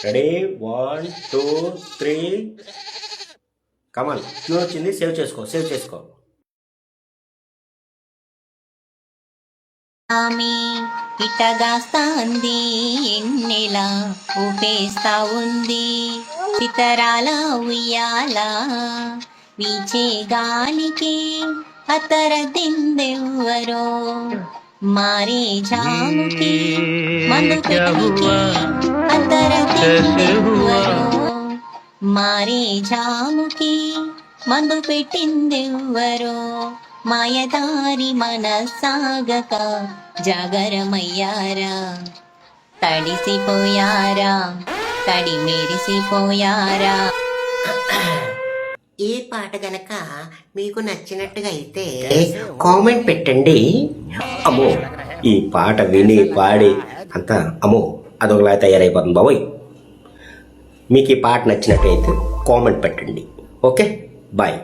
Ready 1 2 3 కమాన్. Queue వచ్చింది, save చేసుకో. ఆమె ఇటగాస్తాంది ఎన్నెలా ఊపేస్తా ఉంది సితరాల ఉయ్యాల వీచే గాలికి అతర దిందెవ్వరో మారే జాముకి మందు పెట్టి అతర దిందెవ్వరో మారే జాముకి మందు పెట్టిందెవ్వరో మాయదారి మనసాగక జాగరమయ్యారా తడిసిపోయారా తడి మెరిసిపోయారా. ఈ పాట గనక మీకు నచ్చినట్టుగా అయితే కామెంట్ పెట్టండి. అమ్మో, ఈ పాట విని పాడి అంతా అమ్మో అదొకలా తయారైపోతుంది బాబోయ్. మీకు ఈ పాట నచ్చినట్టయితే కామెంట్ పెట్టండి. Okay, bye.